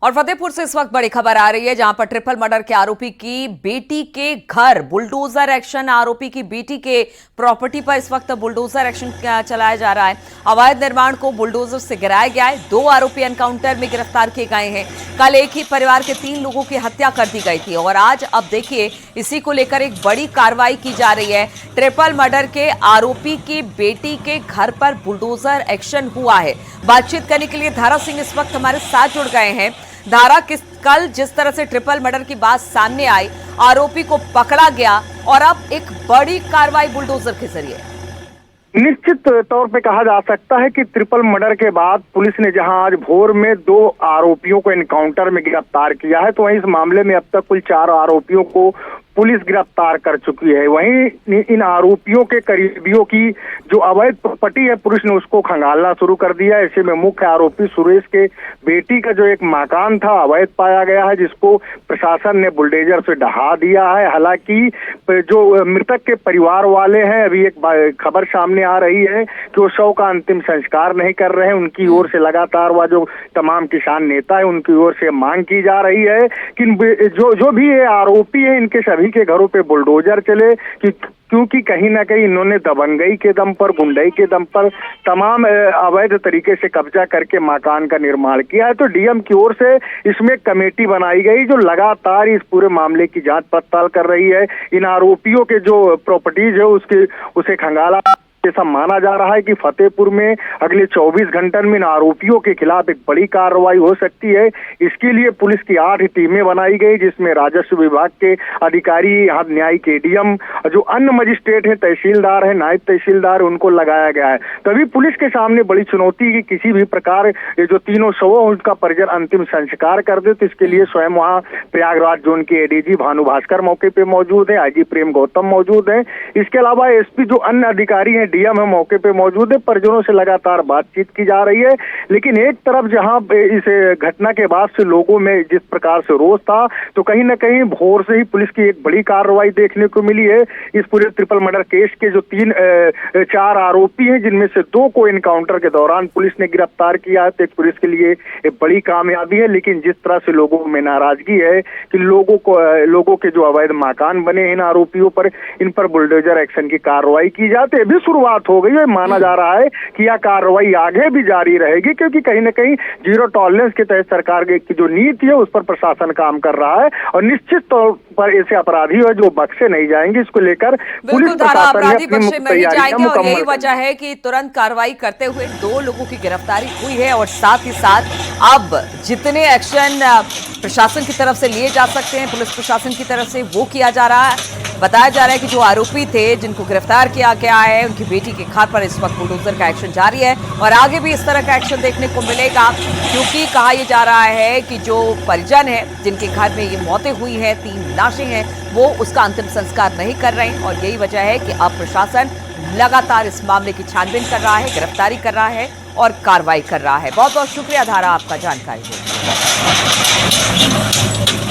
और फतेहपुर से इस वक्त बड़ी खबर आ रही है, जहां पर ट्रिपल मर्डर के आरोपी की बेटी के घर बुलडोजर एक्शन। आरोपी की बेटी के प्रॉपर्टी पर इस वक्त बुलडोजर एक्शन चलाया जा रहा है। अवैध निर्माण को बुलडोजर से गिराया गया है। 2 आरोपी एनकाउंटर में गिरफ्तार किए गए हैं। कल एक ही परिवार के 3 लोगों की हत्या कर दी गई थी और आज अब देखिए इसी को लेकर एक बड़ी कार्रवाई की जा रही है। ट्रिपल मर्डर के आरोपी की बेटी के घर पर बुलडोजर एक्शन हुआ है। बातचीत करने के लिए धारा सिंह इस वक्त हमारे साथ जुड़ गए हैं। धारा, कल जिस तरह से ट्रिपल मर्डर की बात सामने आई, आरोपी को पकड़ा गया और अब एक बड़ी कार्रवाई बुलडोजर के जरिए। निश्चित तौर पे कहा जा सकता है कि ट्रिपल मर्डर के बाद पुलिस ने जहां आज भोर में 2 आरोपियों को एनकाउंटर में गिरफ्तार किया है, तो वहीं इस मामले में अब तक कुल 4 आरोपियों को पुलिस गिरफ्तार कर चुकी है। वहीं इन आरोपियों के करीबियों की जो अवैध प्रॉपर्टी है, पुलिस ने उसको खंगालना शुरू कर दिया। ऐसे में मुख्य आरोपी सुरेश के बेटी का जो एक मकान था अवैध पाया गया है, जिसको प्रशासन ने बुलडोजर से ढहा दिया है। हालांकि जो मृतक के परिवार वाले हैं, अभी एक खबर सामने आ रही है कि वो शव का अंतिम संस्कार नहीं कर रहे हैं। उनकी ओर से लगातार वह जो तमाम किसान नेता है उनकी ओर से मांग की जा रही है कि जो भी ये आरोपी है इनके सभी के घरों पे बुलडोजर चले, क्योंकि कहीं ना कहीं इन्होंने दबंगई के दम पर, गुंडई के दम पर तमाम अवैध तरीके से कब्जा करके मकान का निर्माण किया है। तो डीएम की ओर से इसमें कमेटी बनाई गई जो लगातार इस पूरे मामले की जांच पड़ताल कर रही है। इन आरोपियों के जो प्रॉपर्टीज है उसे खंगाला ऐसा माना जा रहा है कि फतेहपुर में अगले 24 घंटे में इन आरोपियों के खिलाफ एक बड़ी कार्रवाई हो सकती है। इसके लिए पुलिस की 8 टीमें बनाई गई, जिसमें राजस्व विभाग के अधिकारी, यहाँ न्यायिक एडीएम, जो अन्य मजिस्ट्रेट है, तहसीलदार है, नायब तहसीलदार, उनको लगाया गया है। तभी पुलिस के सामने बड़ी चुनौती की किसी भी प्रकार ये जो तीनों शव उनका परिजन अंतिम संस्कार कर दे, तो इसके लिए स्वयं वहाँ प्रयागराज जोन के एडीजी भानु भास्कर मौके पे मौजूद है, आईजी प्रेम गौतम मौजूद है। इसके अलावा एसपी जो अन्य अधिकारी है, डीएम है, मौके पे मौजूद है। परिजनों से लगातार बातचीत की जा रही है। लेकिन एक तरफ जहां इस घटना के बाद से लोगों में जिस प्रकार से रोष था, तो कहीं ना कहीं भोर से ही पुलिस की एक बड़ी कार्रवाई देखने को मिली है। इस पूरे ट्रिपल मर्डर केस के जो 4 आरोपी हैं, जिनमें से 2 को एनकाउंटर के दौरान पुलिस ने गिरफ्तार किया है, तो पुलिस के लिए एक बड़ी कामयाबी है। लेकिन जिस तरह से लोगों में नाराजगी है कि लोगों के जो अवैध मकान बने इन आरोपियों पर, इन पर बुलडोजर एक्शन की कार्रवाई की जाती है, भी शुरुआत हो गई है। माना जा रहा है कि यह कार्रवाई आगे भी जारी रहेगी, क्योंकि कहीं ना कहीं जीरो टॉलरेंस के तहत सरकार की जो नीति है उस पर प्रशासन काम कर रहा है और निश्चित तौर पर ऐसे अपराधी है जो बख्शे नहीं जाएंगे। इसको लेकर पुलिस प्रशासन ने अपनी तैयारियां मुकम्मल यही वजह है कि तुरंत कार्रवाई करते हुए 2 लोगों की गिरफ्तारी हुई है और साथ ही साथ अब जितने एक्शन प्रशासन की तरफ से लिए जा सकते हैं, पुलिस प्रशासन की तरफ से, वो किया जा रहा है। बताया जा रहा है कि जो आरोपी थे जिनको गिरफ्तार किया गया है, उनकी बेटी के घर पर इस वक्त बुलडोजर का एक्शन जारी है और आगे भी इस तरह का एक्शन देखने को मिलेगा, क्योंकि कहा यह जा रहा है कि जो परिजन है जिनके घर में ये मौतें हुई हैं, 3 लाशें हैं, वो उसका अंतिम संस्कार नहीं कर रहे हैं। और यही वजह है कि अब प्रशासन लगातार इस मामले की छानबीन कर रहा है, गिरफ्तारी कर रहा है और कार्रवाई कर रहा है। बहुत बहुत शुक्रिया धारा, आपका जानकारी देने के लिए।